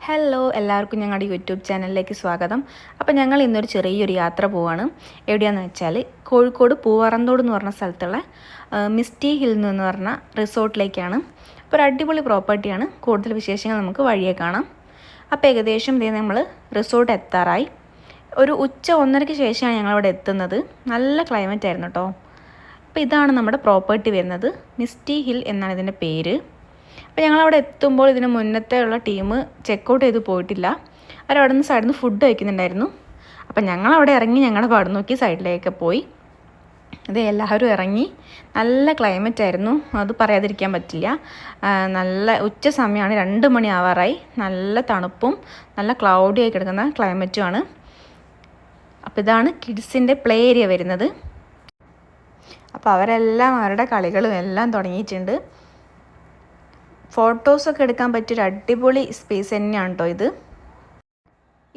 Hello, എല്ലാവർക്കും ഞങ്ങളുടെ YouTube ചാനലിലേക്ക് സ്വാഗതം. അപ്പോൾ ഞങ്ങൾ ഇന്നൊരു ചെറിയൊരു യാത്ര പോവാണ്. എവിടെയാണെന്ന് വെച്ചാൽ കോഴിക്കോട് പൂവറന്തോട് എന്ന് പറഞ്ഞ സ്ഥലത്തുള്ള മിസ്റ്റി ഹിൽ എന്ന് പറഞ്ഞ റിസോർട്ടിലേക്കാണ്. അപ്പോൾ ഒരു അടിപൊളി പ്രോപ്പർട്ടിയാണ്. കൂടുതൽ വിശേഷങ്ങൾ നമുക്ക് വഴിയെ കാണാം. അപ്പോൾ ഏകദേശം നമ്മൾ റിസോർട്ട് എത്താറായി. ഒരു ഉച്ച 1:30 ശേഷമാണ് ഞങ്ങളവിടെ എത്തുന്നത്. നല്ല ക്ലൈമറ്റ് ആയിരുന്നു കേട്ടോ. അപ്പോൾ ഇതാണ് നമ്മുടെ പ്രോപ്പർട്ടി വരുന്നത്. മിസ്റ്റി ഹിൽ എന്നാണ് ഇതിൻ്റെ പേര്. അപ്പോൾ ഞങ്ങളവിടെ എത്തുമ്പോൾ ഇതിന് മുന്നത്തെ ഉള്ള ടീം ചെക്കൗട്ട് ചെയ്ത് പോയിട്ടില്ല. അവരവിടെ നിന്ന് സൈഡിൽ നിന്ന് ഫുഡ് കഴിക്കുന്നുണ്ടായിരുന്നു. അപ്പം ഞങ്ങളവിടെ ഇറങ്ങി ഞങ്ങളുടെ പാട് നോക്കി സൈഡിലേക്ക് പോയി. അത് എല്ലാവരും ഇറങ്ങി. നല്ല ക്ലൈമറ്റ് ആയിരുന്നു, അത് പറയാതിരിക്കാൻ പറ്റില്ല. നല്ല ഉച്ച സമയമാണ്, 2 മണി ആവാറായി. നല്ല തണുപ്പും നല്ല ക്ലൗഡി ആയി കിടക്കുന്ന ക്ലൈമറ്റുമാണ്. അപ്പോൾ ഇതാണ് കിഡ്സിൻ്റെ പ്ലേ ഏരിയ വരുന്നത്. അപ്പോൾ അവരെല്ലാം അവരുടെ കളികളും എല്ലാം തുടങ്ങിയിട്ടുണ്ട്. ഫോട്ടോസൊക്കെ എടുക്കാൻ പറ്റിയൊരു അടിപൊളി സ്പേസ് തന്നെയാണ് കേട്ടോ ഇത്.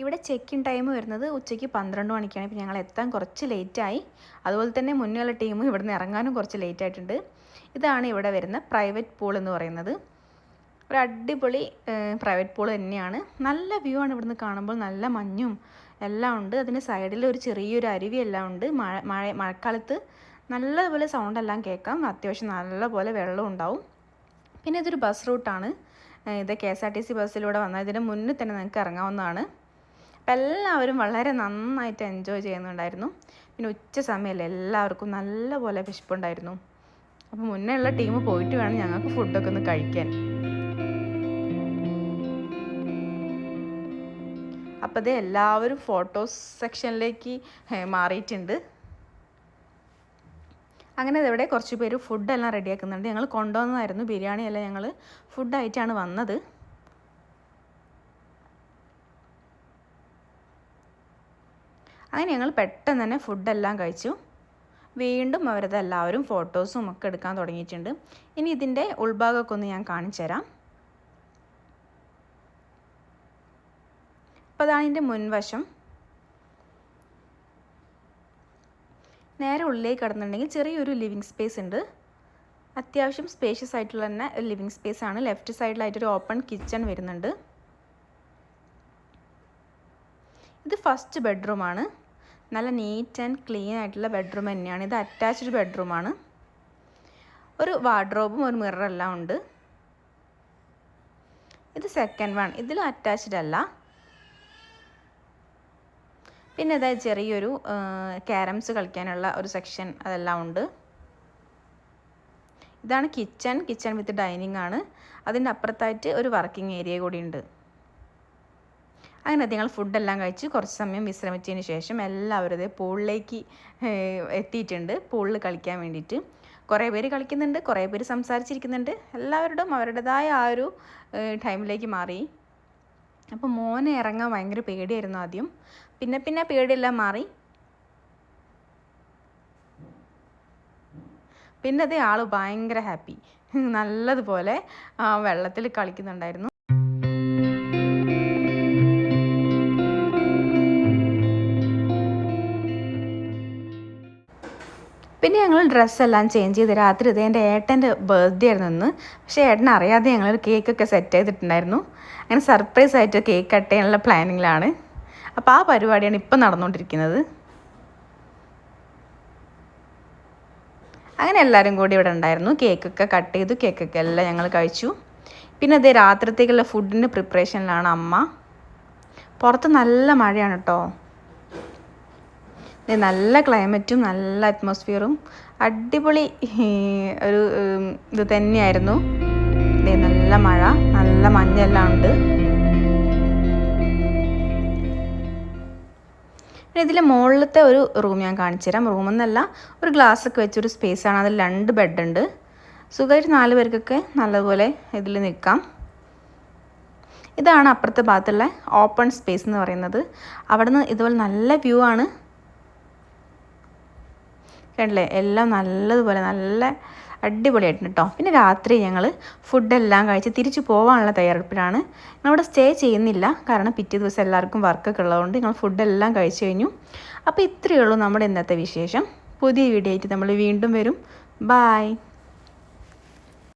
ഇവിടെ ചെക്ക് ഇൻ ടൈം വരുന്നത് ഉച്ചയ്ക്ക് 12 മണിക്കാണ്. ഇപ്പോൾ ഞങ്ങൾ എത്താൻ കുറച്ച് ലേറ്റായി. അതുപോലെ തന്നെ മുന്നേയുള്ള ടീം ഇവിടെ നിന്ന് ഇറങ്ങാനും കുറച്ച് ലേറ്റ് ആയിട്ടുണ്ട്. ഇതാണ് ഇവിടെ വരുന്ന പ്രൈവറ്റ് പൂൾ എന്ന് പറയുന്നത്. ഒരു അടിപൊളി പ്രൈവറ്റ് പൂൾ തന്നെയാണ്. നല്ല വ്യൂ ആണ് ഇവിടുന്ന് കാണുമ്പോൾ. നല്ല മഞ്ഞും എല്ലാം ഉണ്ട്. അതിന് സൈഡിൽ ഒരു ചെറിയൊരു അരുവി എല്ലാം ഉണ്ട്. മഴക്കാലത്ത് നല്ലതുപോലെ സൗണ്ടെല്ലാം കേൾക്കാം. അത്യാവശ്യം നല്ലപോലെ വെള്ളം ഉണ്ടാവും. പിന്നെ ഇതൊരു ബസ് റൂട്ടാണ്. ഇത് KSRTC ബസ്സിലൂടെ വന്നാൽ ഇതിന് മുന്നിൽ തന്നെ നിങ്ങൾക്ക് ഇറങ്ങാവുന്നതാണ്. അപ്പം എല്ലാവരും വളരെ നന്നായിട്ട് എൻജോയ് ചെയ്യുന്നുണ്ടായിരുന്നു. പിന്നെ ഉച്ച സമയമല്ലേ, എല്ലാവർക്കും നല്ലപോലെ വിശപ്പുണ്ടായിരുന്നു. അപ്പോൾ മുന്നേ ഉള്ള ടീം പോയിട്ട് വേണം ഞങ്ങൾക്ക് ഫുഡൊക്കെ ഒന്ന് കഴിക്കാൻ. അപ്പോൾ ഇത് എല്ലാവരും ഫോട്ടോസ് സെക്ഷനിലേക്ക് മാറിയിട്ടുണ്ട്. അങ്ങനെ ഇവിടെ കുറച്ച് പേര് ഫുഡെല്ലാം റെഡിയാക്കുന്നുണ്ട്. ഞങ്ങൾ കൊണ്ടുവന്നതായിരുന്നു ബിരിയാണി എല്ലാം. ഞങ്ങൾ ഫുഡായിട്ടാണ് വന്നത്. അങ്ങനെ ഞങ്ങൾ പെട്ടെന്ന് തന്നെ ഫുഡെല്ലാം കഴിച്ചു. വീണ്ടും അവരതെല്ലാവരും ഫോട്ടോസും ഒക്കെ എടുക്കാൻ തുടങ്ങിയിട്ടുണ്ട്. ഇനി ഇതിൻ്റെ ഉൾഭാഗമൊക്കെ ഒന്ന് ഞാൻ കാണിച്ചു തരാം. അപ്പോൾ അതാണ് ഇതിൻ്റെ മുൻവശം. നേരെ ഉള്ളിലേക്ക് കടന്നിട്ടുണ്ടെങ്കിൽ ചെറിയൊരു ലിവിങ് സ്പേസ് ഉണ്ട്. അത്യാവശ്യം സ്പേഷ്യസ് ആയിട്ടുള്ള തന്നെ ലിവിങ് സ്പേസ് ആണ്. ലെഫ്റ്റ് സൈഡിലായിട്ടൊരു ഓപ്പൺ കിച്ചൺ വരുന്നുണ്ട്. ഇത് ഫസ്റ്റ് ബെഡ്റൂമാണ്. നല്ല നീറ്റ് ആൻഡ് ക്ലീൻ ആയിട്ടുള്ള ബെഡ്റൂം തന്നെയാണ്. ഇത് അറ്റാച്ച്ഡ് ബെഡ്റൂമാണ്. ഒരു വാർഡ്രോബും ഒരു മിററെല്ലാം ഉണ്ട്. ഇത് സെക്കൻഡ് വൺ. ഇതിലും അറ്റാച്ച്ഡ് അല്ല. പിന്നെ അതായത് ചെറിയൊരു ക്യാരംസ് കളിക്കാനുള്ള ഒരു സെക്ഷൻ അതെല്ലാം ഉണ്ട്. ഇതാണ് കിച്ചൺ വിത്ത് ഡൈനിങ് ആണ്. അതിൻ്റെ അപ്പുറത്തായിട്ട് ഒരു വർക്കിംഗ് ഏരിയ കൂടി ഉണ്ട്. അങ്ങനെ ഞങ്ങൾ ഫുഡെല്ലാം കഴിച്ച് കുറച്ച് സമയം വിശ്രമിച്ചതിന് ശേഷം എല്ലാവരും പൂളിലേക്ക് എത്തിയിട്ടുണ്ട്. പൂളിൽ കളിക്കാൻ വേണ്ടിയിട്ട് കുറേ പേര് കളിക്കുന്നുണ്ട്, കുറേ പേര് സംസാരിച്ചിരിക്കുന്നുണ്ട്. എല്ലാവരുടെയും അവരുടേതായ ആ ഒരു ടൈമിലേക്ക് മാറി. അപ്പോൾ മോനെ ഇറങ്ങാൻ ഭയങ്കര പേടിയായിരുന്നു ആദ്യം. പിന്നെ പേടിയെല്ലാം മാറി. പിന്നെ അതേ ആൾ ഭയങ്കര ഹാപ്പി, നല്ലതുപോലെ വെള്ളത്തിൽ കളിക്കുന്നുണ്ടായിരുന്നു. പിന്നെ ഞങ്ങൾ ഡ്രസ്സെല്ലാം ചേഞ്ച് ചെയ്ത് രാത്രി ഇത് എൻ്റെ ഏട്ടൻ്റെ ബർത്ത്ഡേ ആയിരുന്നു ഇന്ന്. പക്ഷേ ഏട്ടൻ അറിയാതെ ഞങ്ങളൊരു കേക്കൊക്കെ സെറ്റ് ചെയ്തിട്ടുണ്ടായിരുന്നു. അങ്ങനെ സർപ്രൈസ് ആയിട്ട് കേക്ക് കട്ട് ചെയ്യാനുള്ള പ്ലാനിങ്ങിലാണ്. അപ്പോൾ ആ പരിപാടിയാണ് ഇപ്പം നടന്നുകൊണ്ടിരിക്കുന്നത്. അങ്ങനെ എല്ലാവരും കൂടി ഇവിടെ ഉണ്ടായിരുന്നു. കേക്കൊക്കെ കട്ട് ചെയ്തു. കേക്കൊക്കെ എല്ലാം ഞങ്ങൾ കഴിച്ചു. പിന്നെ അതേ രാത്രിത്തേക്കുള്ള ഫുഡിൻ്റെ പ്രിപ്പറേഷനിലാണ് അമ്മ. പുറത്ത് നല്ല മഴയാണ് കേട്ടോ. നല്ല ക്ലൈമറ്റും നല്ല അറ്റ്മോസ്ഫിയറും അടിപൊളി ഒരു ഇത് തന്നെയായിരുന്നു. നല്ല മഴ, നല്ല മഞ്ഞെല്ലാം ഉണ്ട്. പിന്നെ ഇതിൽ മുകളിലത്തെ ഒരു റൂം ഞാൻ കാണിച്ചു തരാം. റൂമെന്നല്ല, ഒരു ഗ്ലാസ്സൊക്കെ വെച്ചൊരു സ്പേസാണ്. അതിൽ 2 ബെഡുണ്ട്. സുഖമായിട്ട് 4 പേർക്കൊക്കെ നല്ലപോലെ ഇതിൽ നിൽക്കാം. ഇതാണ് അപ്പുറത്തെ ഭാഗത്തുള്ള ഓപ്പൺ സ്പേസ് എന്ന് പറയുന്നത്. അവിടെ നിന്ന് ഇതുപോലെ നല്ല വ്യൂ ആണ്. കണ്ടില്ലേ, എല്ലാം നല്ലതുപോലെ നല്ല അടിപൊളിയായിട്ടുണ്ട് കേട്ടോ. പിന്നെ രാത്രി ഞങ്ങൾ ഫുഡെല്ലാം കഴിച്ച് തിരിച്ചു പോകാനുള്ള തയ്യാറെടുപ്പിലാണ്. ഞങ്ങളിവിടെ സ്റ്റേ ചെയ്യുന്നില്ല, കാരണം പിറ്റേ ദിവസം എല്ലാവർക്കും വർക്കൊക്കെ ഉള്ളതുകൊണ്ട് ഞങ്ങൾ ഫുഡെല്ലാം കഴിച്ചു കഴിഞ്ഞു. അപ്പോൾ ഇത്രയേ ഉള്ളൂ നമ്മുടെ ഇന്നത്തെ വിശേഷം. പുതിയ വീഡിയോ ആയിട്ട് നമ്മൾ വീണ്ടും വരും. ബായ്.